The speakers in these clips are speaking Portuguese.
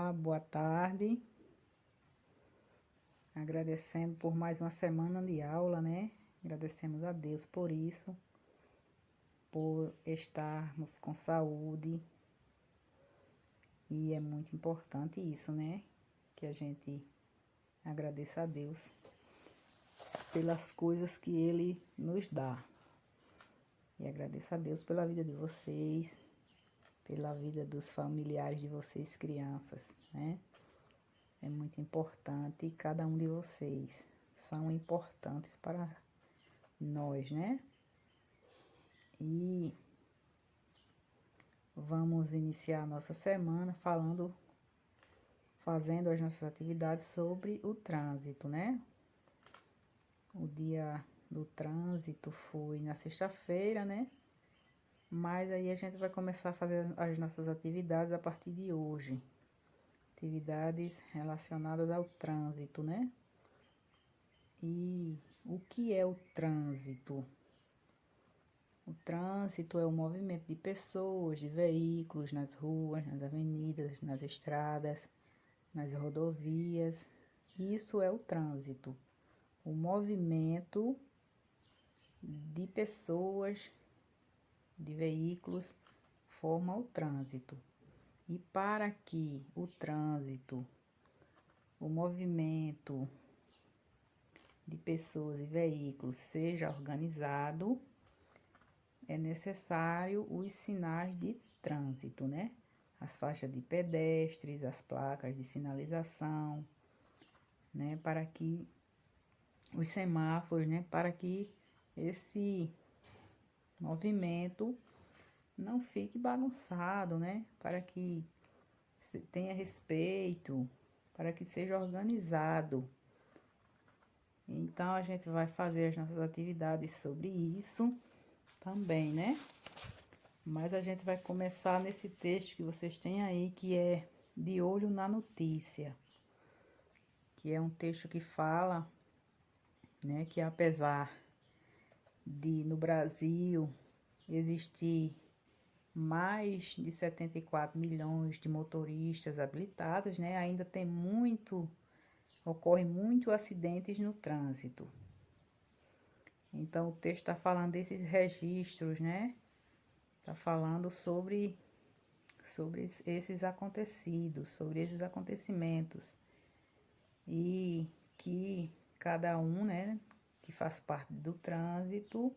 Olá, boa tarde. Agradecendo por mais uma semana de aula, né? Agradecemos a Deus por isso, por estarmos com saúde. E é muito importante isso, né? Que a gente agradeça a Deus pelas coisas que Ele nos dá. E agradeço a Deus pela vida de vocês, pela vida dos familiares de vocês, crianças, né? É muito importante, cada um de vocês são importantes para nós, né? E vamos iniciar a nossa semana fazendo as nossas atividades sobre o trânsito, né? O dia do trânsito foi na sexta-feira, né? Mas aí a gente vai começar a fazer as nossas atividades a partir de hoje. Atividades relacionadas ao trânsito, né? E o que é o trânsito? O trânsito é o movimento de pessoas, de veículos nas ruas, nas avenidas, nas estradas, nas rodovias. Isso é o trânsito. O movimento de pessoas, de veículos, forma o trânsito. E para que o trânsito, o movimento de pessoas e veículos seja organizado, é necessário os sinais de trânsito, né? As faixas de pedestres, as placas de sinalização, né? Para que os semáforos, né? Para que esse movimento não fique bagunçado, né? Para que tenha respeito, para que seja organizado. Então, a gente vai fazer as nossas atividades sobre isso também, né? Mas a gente vai começar nesse texto que vocês têm aí, que é De Olho na Notícia, que é um texto que fala, né, que apesar de no Brasil existir mais de 74 milhões de motoristas habilitados, né, ainda ocorre muito acidentes no trânsito. Então, o texto está falando desses registros, né? Está falando sobre esses acontecidos, sobre esses acontecimentos. E que cada um, né, que faz parte do trânsito,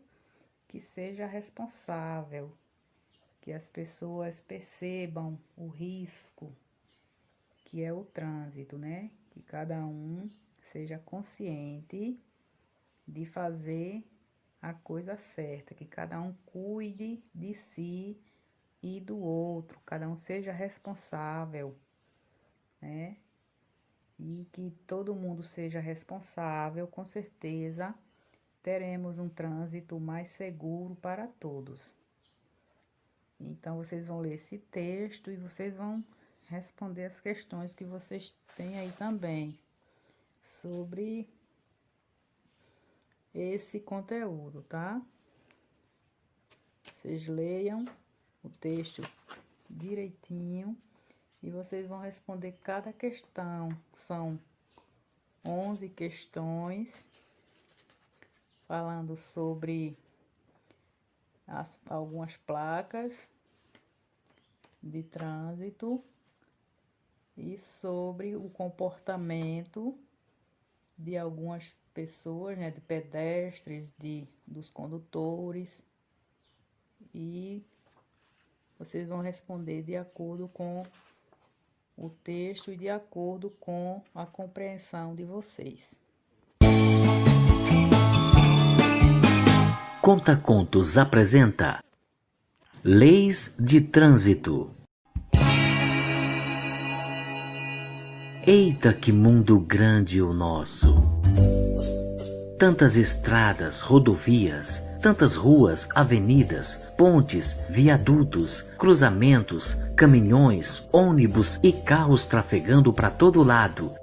que seja responsável, que as pessoas percebam o risco que é o trânsito, né? Que cada um seja consciente de fazer a coisa certa, que cada um cuide de si e do outro, cada um seja responsável, né? E que todo mundo seja responsável, com certeza teremos um trânsito mais seguro para todos. Então, vocês vão ler esse texto e vocês vão responder as questões que vocês têm aí também sobre esse conteúdo, tá? Vocês leiam o texto direitinho e vocês vão responder cada questão. São 11 questões falando sobre algumas placas de trânsito e sobre o comportamento de algumas pessoas, né, de pedestres, dos condutores, e vocês vão responder de acordo com o texto e de acordo com a compreensão de vocês. Conta Contos apresenta Leis de Trânsito. Eita, que mundo grande o nosso! Tantas estradas, rodovias, tantas ruas, avenidas, pontes, viadutos, cruzamentos, caminhões, ônibus e carros trafegando para todo lado.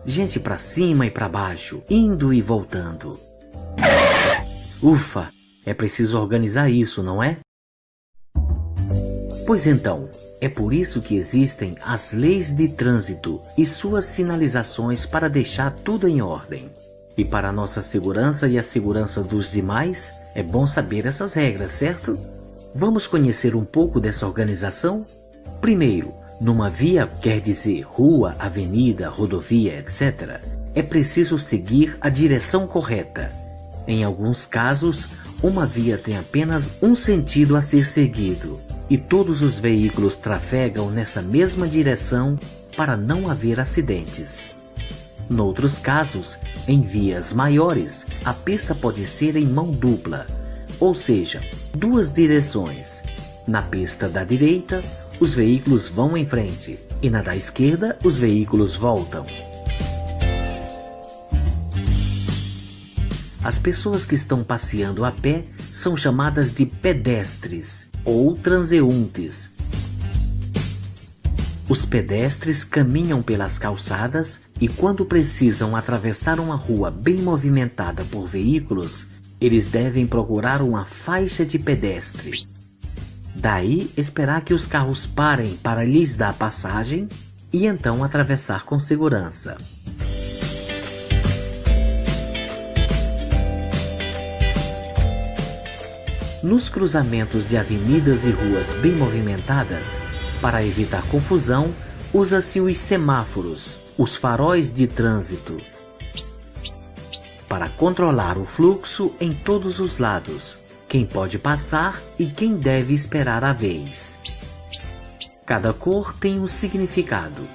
Gente para cima e para baixo, indo e voltando. Ufa! É preciso organizar isso, não é? Pois então, É por isso que existem as leis de trânsito e suas sinalizações para deixar tudo em ordem. E para nossa segurança e a segurança dos demais, é bom saber essas regras, certo? Vamos conhecer um pouco dessa organização? Primeiro, numa via, quer dizer rua, avenida, rodovia, etc., é preciso seguir a direção correta. Em alguns casos, uma via tem apenas um sentido a ser seguido, e todos os veículos trafegam nessa mesma direção para não haver acidentes. Noutros casos, em vias maiores, a pista pode ser em mão dupla, ou seja, duas direções. Na pista da direita, os veículos vão em frente, e na da esquerda, os veículos voltam. As pessoas que estão passeando a pé são chamadas de pedestres ou transeuntes. Os pedestres caminham pelas calçadas e quando precisam atravessar uma rua bem movimentada por veículos, eles devem procurar uma faixa de pedestre. Daí esperar que os carros parem para lhes dar passagem e então atravessar com segurança. Nos cruzamentos de avenidas e ruas bem movimentadas, para evitar confusão, usa-se os semáforos, os faróis de trânsito, para controlar o fluxo em todos os lados, quem pode passar e quem deve esperar a vez. Cada cor tem um significado.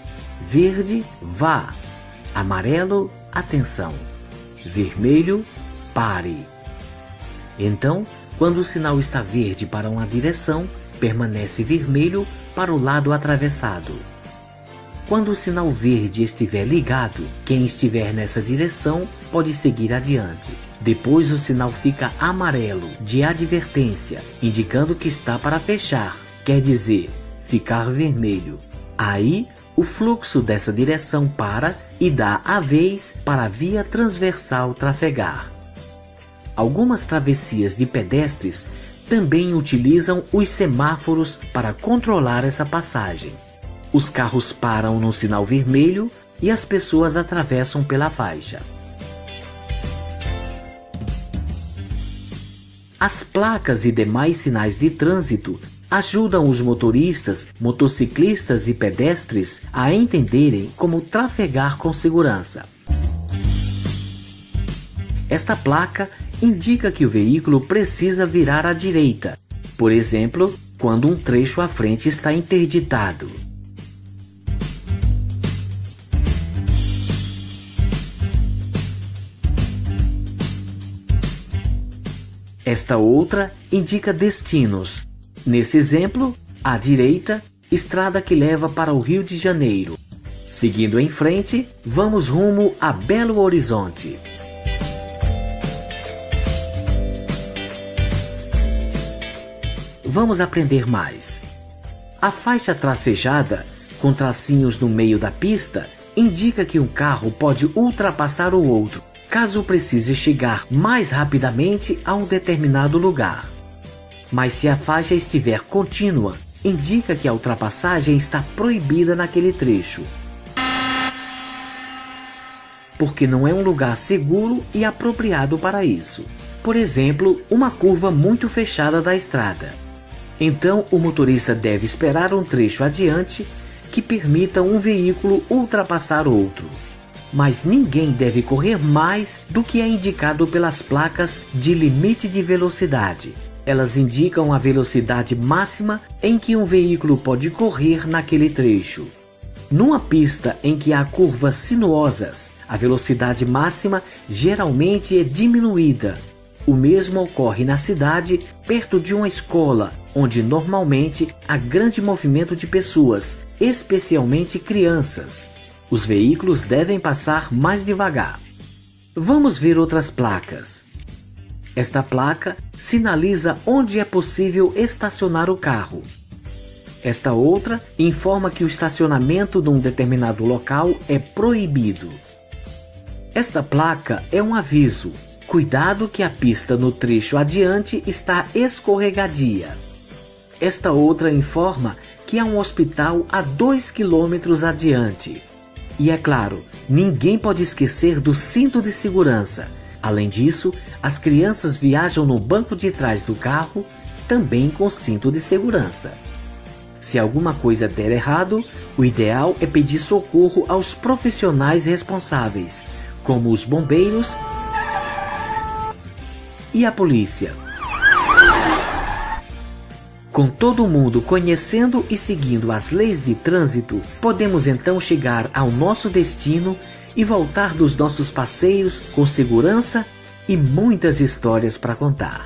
Verde, vá. Amarelo, atenção. Vermelho, pare. Então, quando o sinal está verde para uma direção, permanece vermelho para o lado atravessado. Quando o sinal verde estiver ligado, quem estiver nessa direção pode seguir adiante. Depois o sinal fica amarelo, de advertência, indicando que está para fechar, quer dizer, ficar vermelho. Aí, o fluxo dessa direção para e dá a vez para a via transversal trafegar. Algumas travessias de pedestres também utilizam os semáforos para controlar essa passagem. Os carros param no sinal vermelho e as pessoas atravessam pela faixa. As placas e demais sinais de trânsito ajudam os motoristas, motociclistas e pedestres a entenderem como trafegar com segurança. Esta placa indica que o veículo precisa virar à direita, por exemplo, quando um trecho à frente está interditado. Esta outra indica destinos. Nesse exemplo, à direita, estrada que leva para o Rio de Janeiro. Seguindo em frente, vamos rumo a Belo Horizonte. Vamos aprender mais. A faixa tracejada, com tracinhos no meio da pista, indica que um carro pode ultrapassar o outro, caso precise chegar mais rapidamente a um determinado lugar. Mas se a faixa estiver contínua, indica que a ultrapassagem está proibida naquele trecho, porque não é um lugar seguro e apropriado para isso. Por exemplo, uma curva muito fechada da estrada. Então, o motorista deve esperar um trecho adiante que permita um veículo ultrapassar outro. Mas ninguém deve correr mais do que é indicado pelas placas de limite de velocidade. Elas indicam a velocidade máxima em que um veículo pode correr naquele trecho. Numa pista em que há curvas sinuosas, a velocidade máxima geralmente é diminuída. O mesmo ocorre na cidade, perto de uma escola, onde normalmente há grande movimento de pessoas, especialmente crianças. Os veículos devem passar mais devagar. Vamos ver outras placas. Esta placa sinaliza onde é possível estacionar o carro. Esta outra informa que o estacionamento num determinado local é proibido. Esta placa é um aviso. Cuidado que a pista no trecho adiante está escorregadia. Esta outra informa que há um hospital a 2 quilômetros adiante. E é claro, ninguém pode esquecer do cinto de segurança. Além disso, as crianças viajam no banco de trás do carro, também com cinto de segurança. Se alguma coisa der errado, o ideal é pedir socorro aos profissionais responsáveis, como os bombeiros e a polícia. Com todo mundo conhecendo e seguindo as leis de trânsito, podemos então chegar ao nosso destino e voltar dos nossos passeios com segurança e muitas histórias para contar.